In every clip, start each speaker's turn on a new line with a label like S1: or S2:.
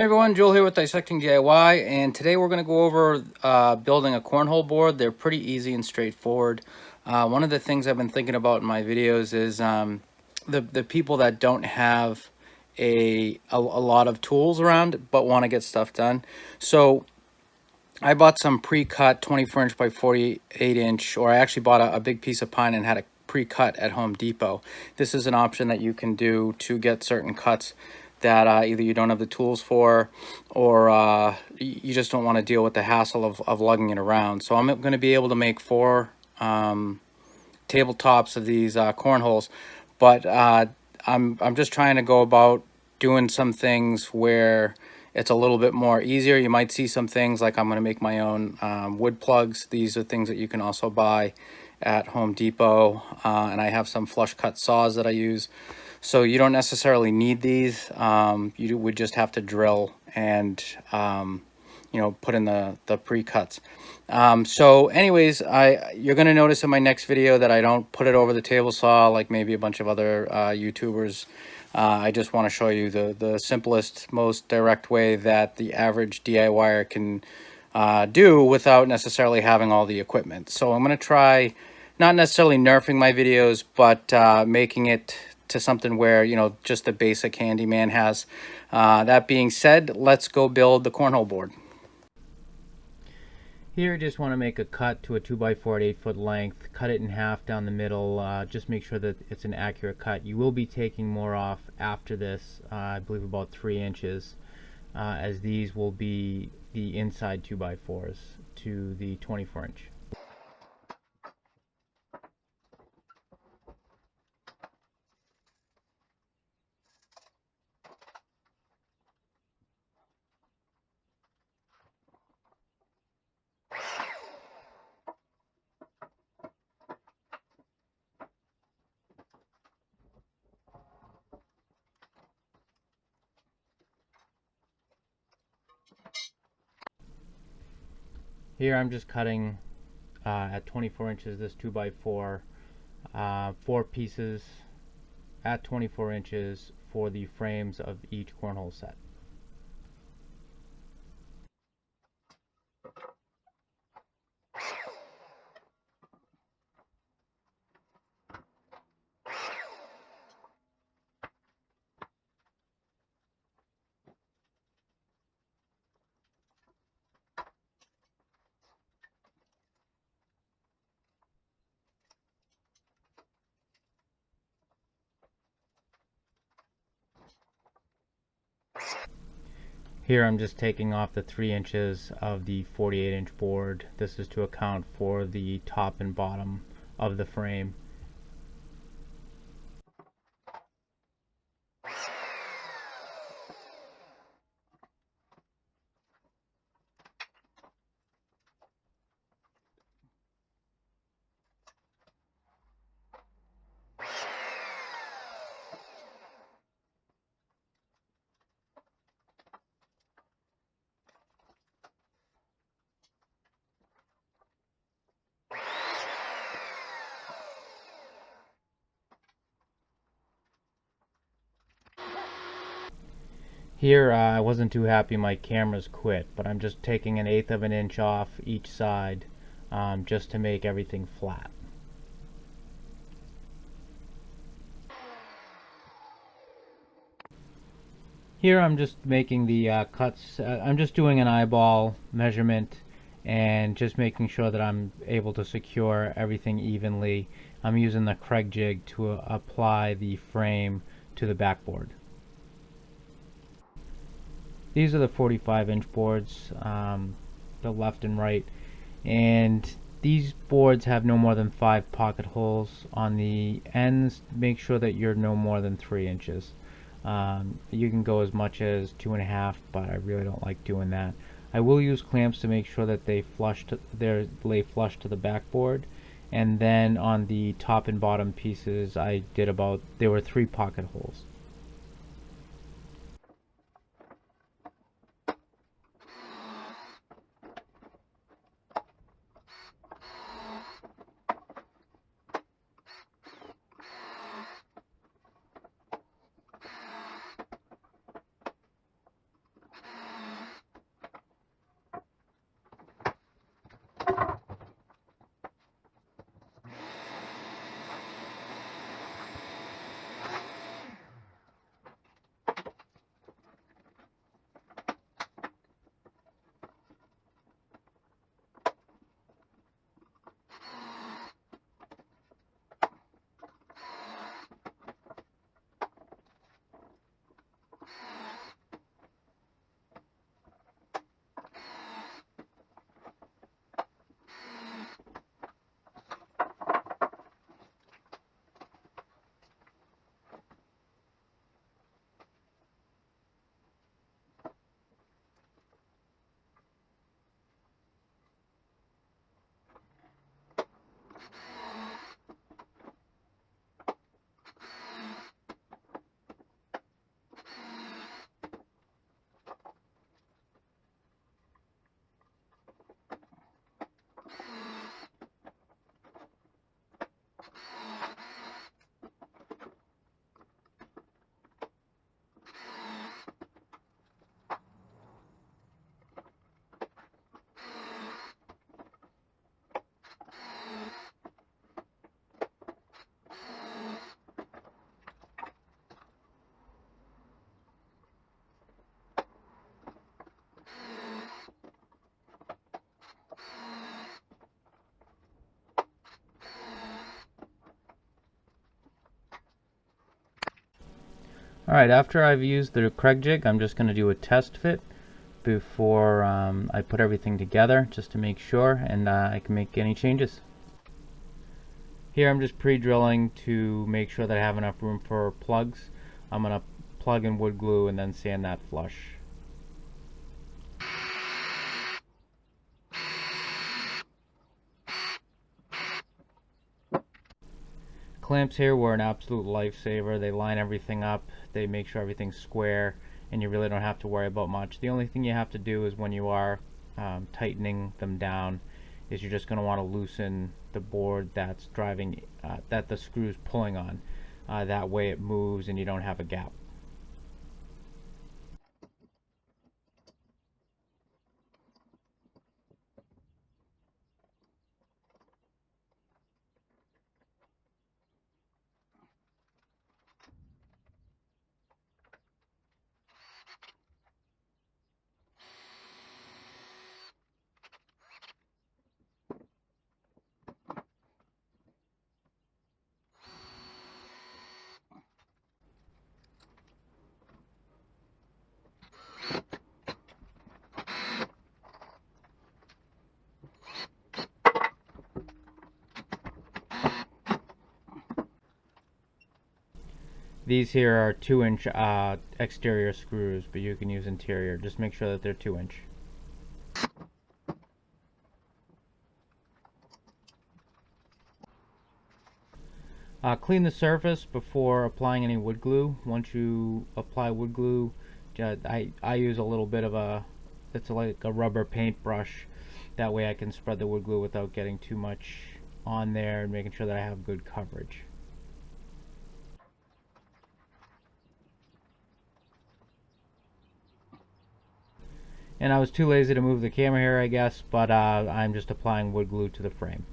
S1: Hey everyone, Joel here with Dissecting DIY, and today we're going to go over building a cornhole board. They're pretty easy and straightforward. One of the things I've been thinking about in my videos is the people that don't have a lot of tools around but want to get stuff done. So I bought some pre-cut 24 inch by 48 inch, or I actually bought a big piece of pine and had it pre-cut at Home Depot. This is an option that you can do to get certain cuts that either you don't have the tools for, or you just don't want to deal with the hassle of lugging it around. So I'm going to be able to make 4 tabletops of these cornholes, but I'm just trying to go about doing some things where it's a little bit more easier. You might see some things like I'm going to make my own wood plugs. These are things that you can also buy at Home Depot, and I have some flush cut saws that I use. So you don't necessarily need these. You would just have to drill and put in the pre-cuts. So anyways, you're going to notice in my next video that I don't put it over the table saw like maybe a bunch of other YouTubers. I just want to show you the simplest, most direct way that the average DIYer can do without necessarily having all the equipment. So I'm going to try not necessarily nerfing my videos, but making it to something where, just the basic handyman has. That being said, let's go build the cornhole board.
S2: Here, just want to make a cut to a 2x4 at 8-foot length, cut it in half down the middle, just make sure that it's an accurate cut. You will be taking more off after this, I believe about 3 inches, as these will be the inside 2x4s to the 24 inch. Here I'm just cutting at 24 inches this 2x4, 4 pieces at 24 inches for the frames of each cornhole set. Here I'm just taking off the 3 inches of the 48 inch board. This is to account for the top and bottom of the frame. Here I wasn't too happy my cameras quit, but I'm just taking 1/8 of an inch off each side just to make everything flat. Here I'm just making the cuts. I'm just doing an eyeball measurement and just making sure that I'm able to secure everything evenly. I'm using the Kreg jig to apply the frame to the backboard. These are the 45 inch boards, the left and right, and these boards have no more than 5 pocket holes on the ends. Make sure that you're no more than 3 inches. You can go as much as 2.5, but I really don't like doing that. I will use clamps to make sure that they lay flush to the backboard, and then on the top and bottom pieces there were 3 pocket holes. Alright, after I've used the Kreg jig, I'm just going to do a test fit before I put everything together, just to make sure, and I can make any changes. Here I'm just pre-drilling to make sure that I have enough room for plugs. I'm going to plug in wood glue and then sand that flush. Clamps here were an absolute lifesaver. They line everything up, they make sure everything's square, and you really don't have to worry about much. The only thing you have to do is when you are tightening them down is you're just going to want to loosen the board that's driving, that the screw's pulling on. That way it moves and you don't have a gap. These here are 2-inch exterior screws, but you can use interior. Just make sure that they're 2-inch. Clean the surface before applying any wood glue. Once you apply wood glue, I use a little bit of it's like a rubber paintbrush. That way I can spread the wood glue without getting too much on there and making sure that I have good coverage. And I was too lazy to move the camera here, I guess, but I'm just applying wood glue to the frame.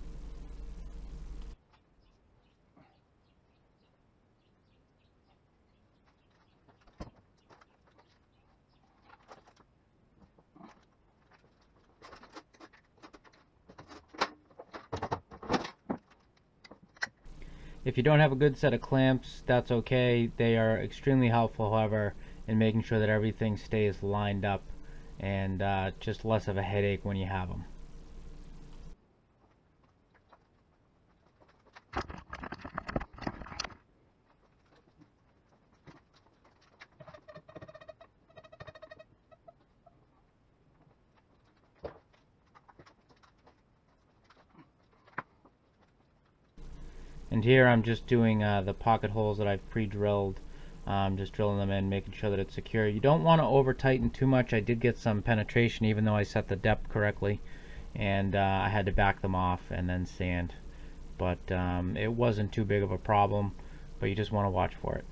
S2: If you don't have a good set of clamps, that's okay. They are extremely helpful, however, in making sure that everything stays lined up, and just less of a headache when you have them. And here I'm just doing the pocket holes that I've pre-drilled. Just drilling them in, making sure that it's secure. You don't want to over tighten too much. I did get some penetration even though I set the depth correctly, and I had to back them off and then sand. But it wasn't too big of a problem, but you just want to watch for it.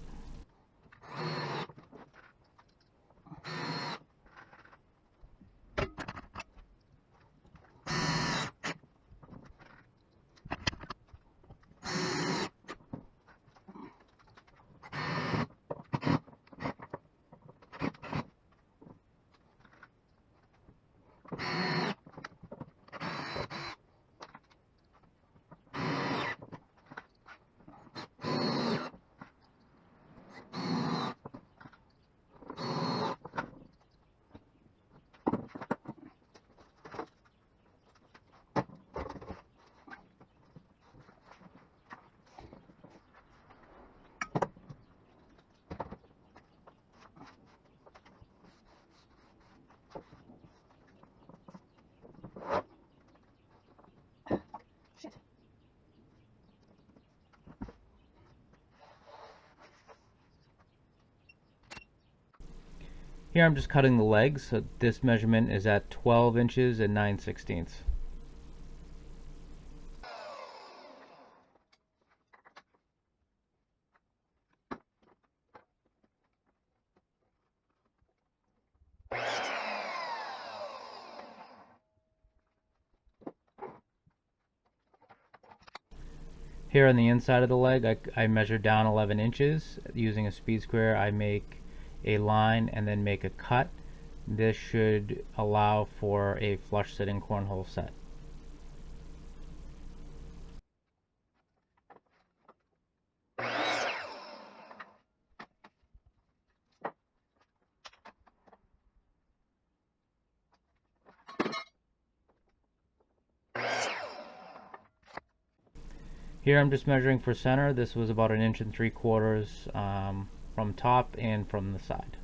S2: Here I'm just cutting the legs. So this measurement is at 12 inches and 9/16. Here on the inside of the leg, I measure down 11 inches. Using a speed square, I make a line and then make a cut. This should allow for a flush sitting cornhole set. Here I'm just measuring for center. This was about 1 3/4 inches from top and from the side.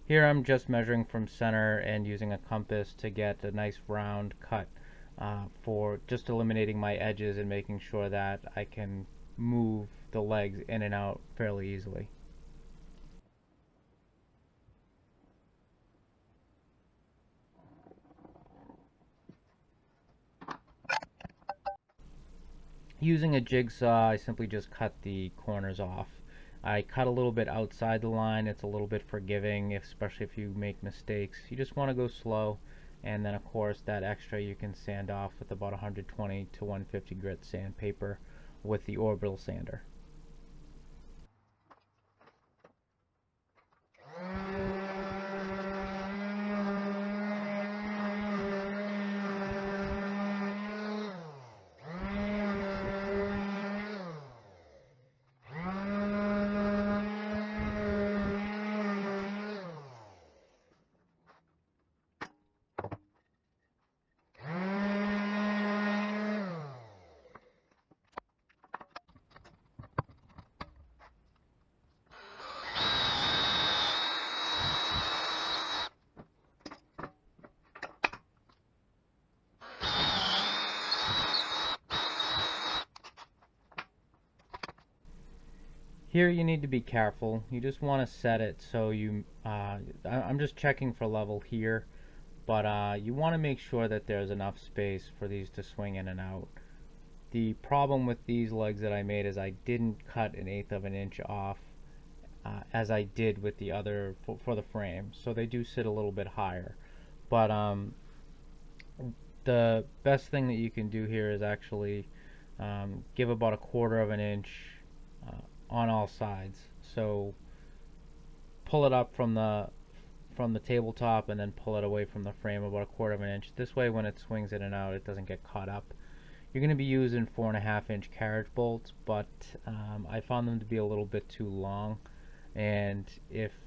S2: Here I'm just measuring from center and using a compass to get a nice round cut for just eliminating my edges and making sure that I can move the legs in and out fairly easily. Using a jigsaw, I simply just cut the corners off. I cut a little bit outside the line. It's a little bit forgiving, especially if you make mistakes. You just want to go slow, and then of course that extra you can sand off with about 120 to 150 grit sandpaper with the Orbital sander. Here you need to be careful. You just want to set it so I'm just checking for level here, but you want to make sure that there's enough space for these to swing in and out. The problem with these legs that I made is I didn't cut 1/8 of an inch off as I did with the other for the frame, so they do sit a little bit higher. But the best thing that you can do here is actually give about 1/4 of an inch on all sides. So pull it up from the tabletop and then pull it away from the frame about 1/4 of an inch. This way when it swings in and out it doesn't get caught up. You're going to be using 4.5-inch carriage bolts, but I found them to be a little bit too long, and if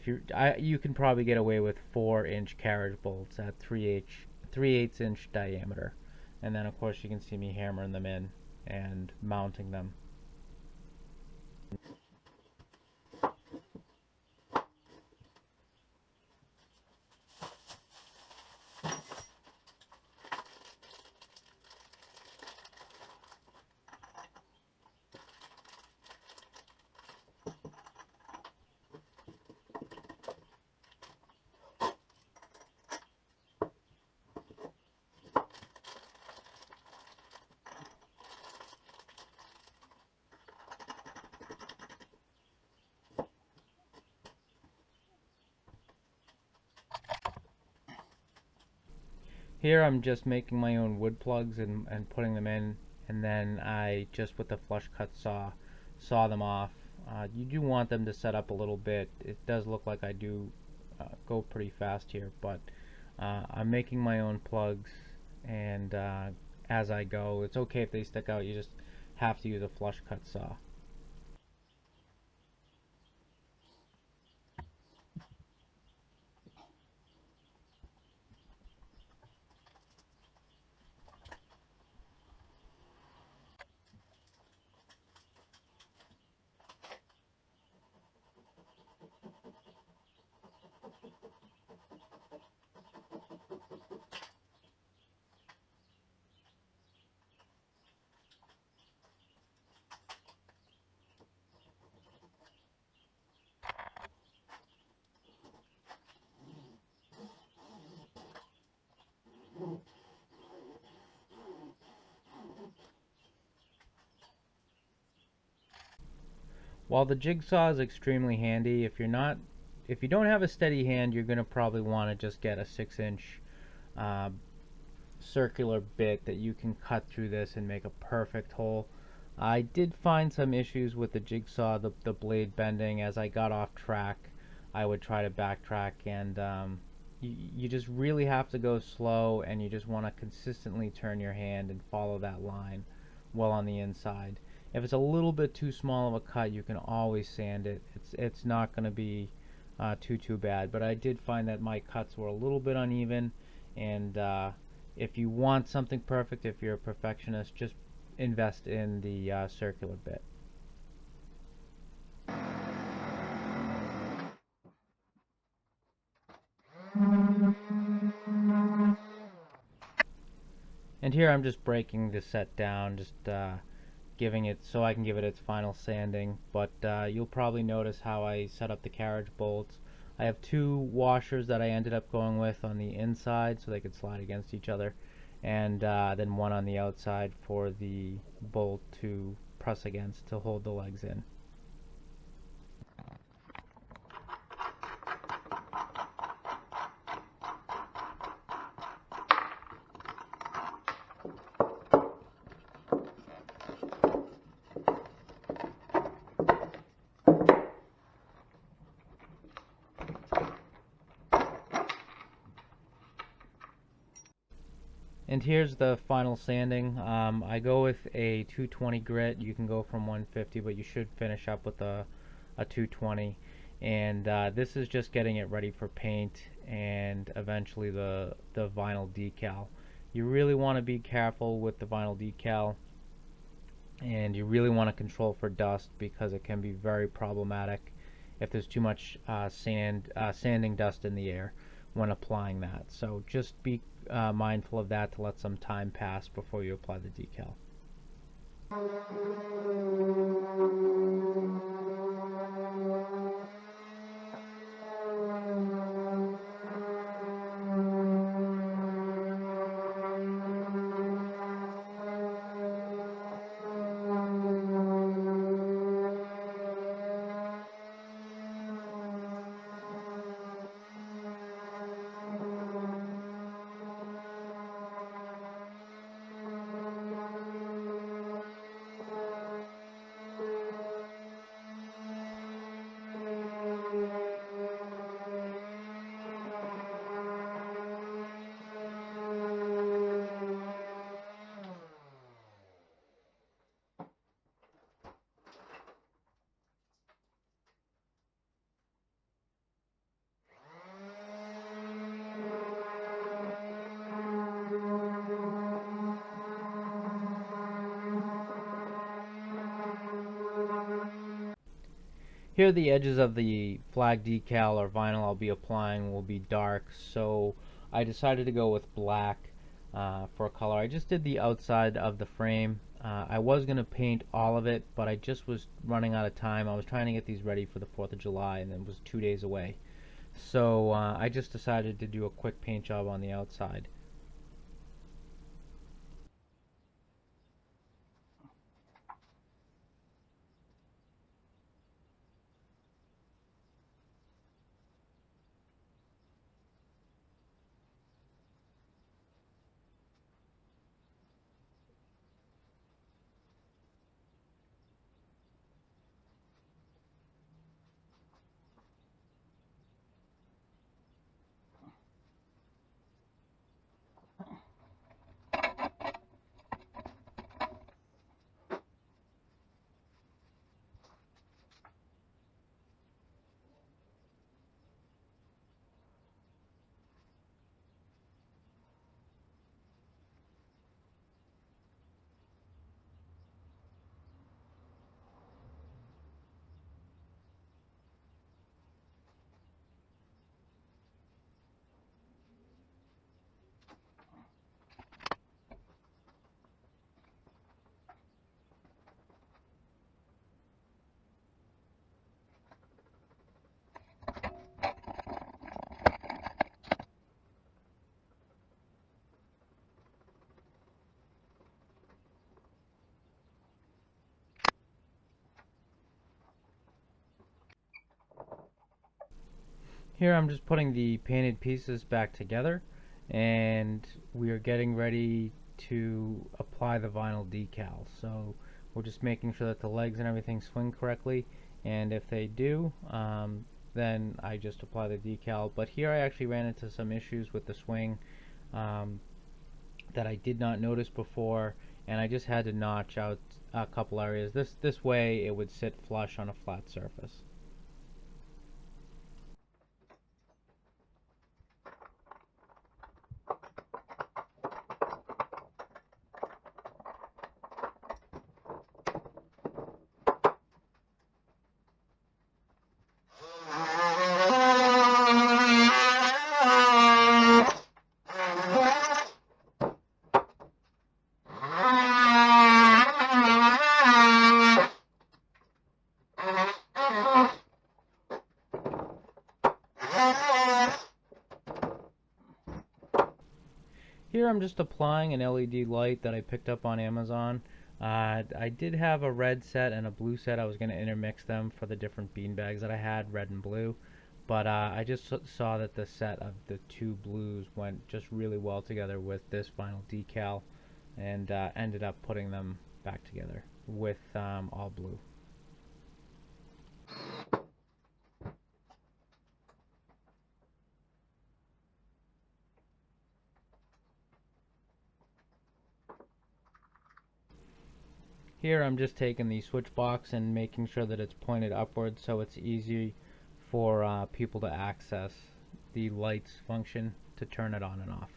S2: you can probably get away with 4-inch carriage bolts at 3/8 inch diameter, and then of course you can see me hammering them in and mounting them. Here I'm just making my own wood plugs and putting them in, and then I just with the flush cut saw them off. You do want them to set up a little bit. It does look like I do go pretty fast here, but I'm making my own plugs, and as I go, it's okay if they stick out. You just have to use a flush cut saw. While the jigsaw is extremely handy, if you don't have a steady hand, you're going to probably want to just get a 6-inch circular bit that you can cut through this and make a perfect hole. I did find some issues with the jigsaw, the blade bending. As I got off track, I would try to backtrack, and you just really have to go slow, and you just want to consistently turn your hand and follow that line well on the inside. If it's a little bit too small of a cut, you can always sand it. It's not going to be too bad. But I did find that my cuts were a little bit uneven, and if you want something perfect, if you're a perfectionist, just invest in the circular bit. And here I'm just breaking the set down, just giving it so I can give it its final sanding. But you'll probably notice how I set up the carriage bolts. I have two washers that I ended up going with on the inside so they could slide against each other, and then one on the outside for the bolt to press against to hold the legs in. And here's the final sanding. I go with a 220 grit. You can go from 150, but you should finish up with a 220. And this is just getting it ready for paint and eventually the vinyl decal. You really want to be careful with the vinyl decal, and you really want to control for dust because it can be very problematic if there's too much sanding dust in the air when applying that. So just be mindful of that to let some time pass before you apply the decal. Here the edges of the flag decal or vinyl I'll be applying will be dark, so I decided to go with black for color. I just did the outside of the frame. I was going to paint all of it, but I just was running out of time. I was trying to get these ready for the 4th of July, and it was 2 days away. So I just decided to do a quick paint job on the outside. Here I'm just putting the painted pieces back together, and we are getting ready to apply the vinyl decal. So We're just making sure that the legs and everything swing correctly, and if they do, then I just apply the decal. But here I actually ran into some issues with the swing um, that I did not notice before, and I just had to notch out a couple areas. This way it would sit flush on a flat surface. Here I'm just applying an LED light that I picked up on Amazon. I did have a red set and a blue set. I was going to intermix them for the different bean bags that I had, red and blue. But I just saw that the set of the two blues went just really well together with this vinyl decal, and ended up putting them back together with all blue. Here I'm just taking the switch box and making sure that it's pointed upwards so it's easy for people to access the lights function to turn it on and off.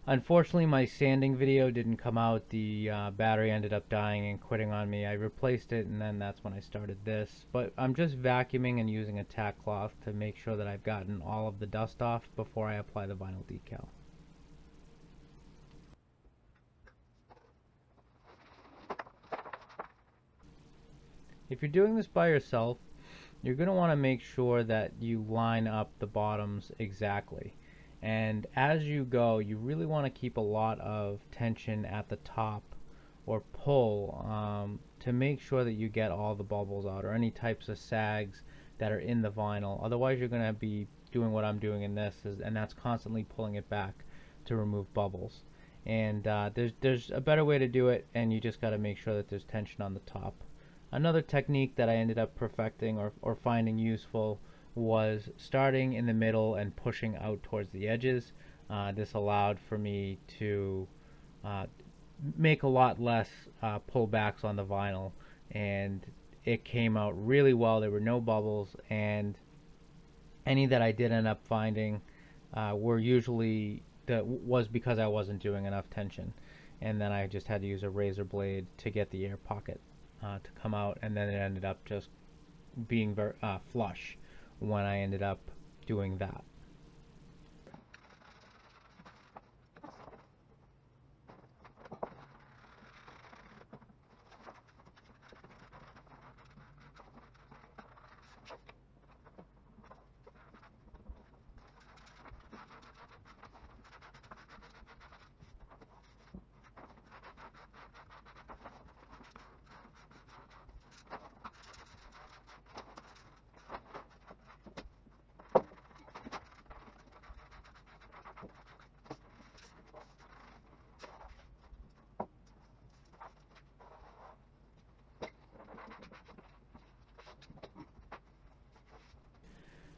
S2: Unfortunately, my sanding video didn't come out. The battery ended up dying and quitting on me. I replaced it, and then that's when I started this. But I'm just vacuuming and using a tack cloth to make sure that I've gotten all of the dust off before I apply the vinyl decal. If you're doing this by yourself, you're going to want to make sure that you line up the bottoms exactly. And as you go, you really want to keep a lot of tension at the top or pull to make sure that you get all the bubbles out or any types of sags that are in the vinyl. Otherwise, you're going to be doing what I'm doing in this, and that's constantly pulling it back to remove bubbles. And there's a better way to do it, and you just got to make sure that there's tension on the top. Another technique that I ended up perfecting or finding useful was starting in the middle and pushing out towards the edges. This allowed for me to make a lot less pullbacks on the vinyl, and it came out really well. There were no bubbles, and any that I did end up finding were usually was because I wasn't doing enough tension, and then I just had to use a razor blade to get the air pocket to come out, and then it ended up just being very flush when I ended up doing that.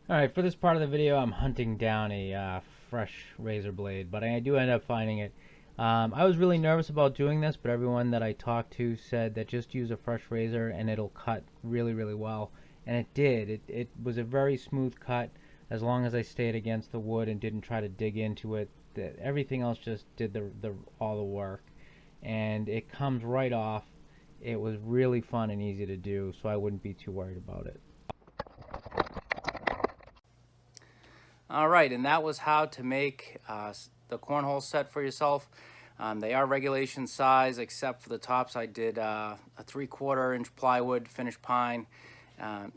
S2: Alright, for this part of the video, I'm hunting down a fresh razor blade, but I do end up finding it. I was really nervous about doing this, but everyone that I talked to said that just use a fresh razor and it'll cut really, really well. And it did. It was a very smooth cut as long as I stayed against the wood and didn't try to dig into it. Everything else just did all the work. And it comes right off. It was really fun and easy to do, so I wouldn't be too worried about it.
S1: All right, and that was how to make the cornhole set for yourself. They are regulation size, except for the tops. I did a 3/4 inch plywood finished pine,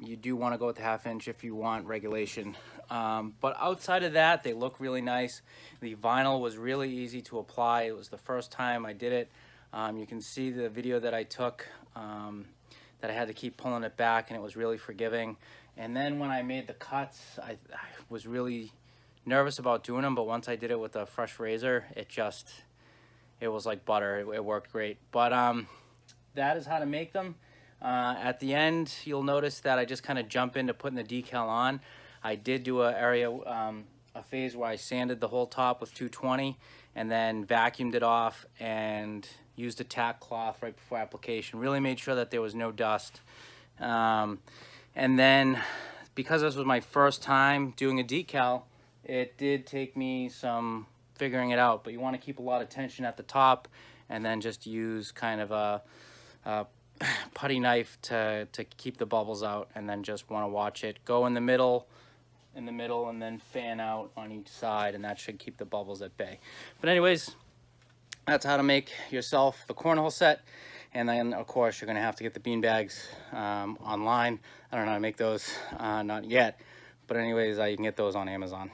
S1: You do want to go with the 1/2 inch if you want regulation. But outside of that, they look really nice. The vinyl was really easy to apply. It was the first time I did it. You can see the video that I took, that I had to keep pulling it back, and it was really forgiving. And then when I made the cuts, I was really nervous about doing them, but once I did it with a fresh razor, it was like butter. It worked great. But that is how to make them. At the end, you'll notice that I just kind of jump into putting the decal on. I did do a phase where I sanded the whole top with 220 and then vacuumed it off and used a tack cloth right before application. Really made sure that there was no dust. And then, because this was my first time doing a decal, it did take me some figuring it out, but you want to keep a lot of tension at the top and then just use kind of a putty knife to keep the bubbles out, and then just want to watch it go in the middle, and then fan out on each side, and that should keep the bubbles at bay. But anyways, that's how to make yourself the cornhole set. And then of course you're gonna have to get the bean bags online. I don't know how to make those, not yet, but anyways, you can get those on Amazon.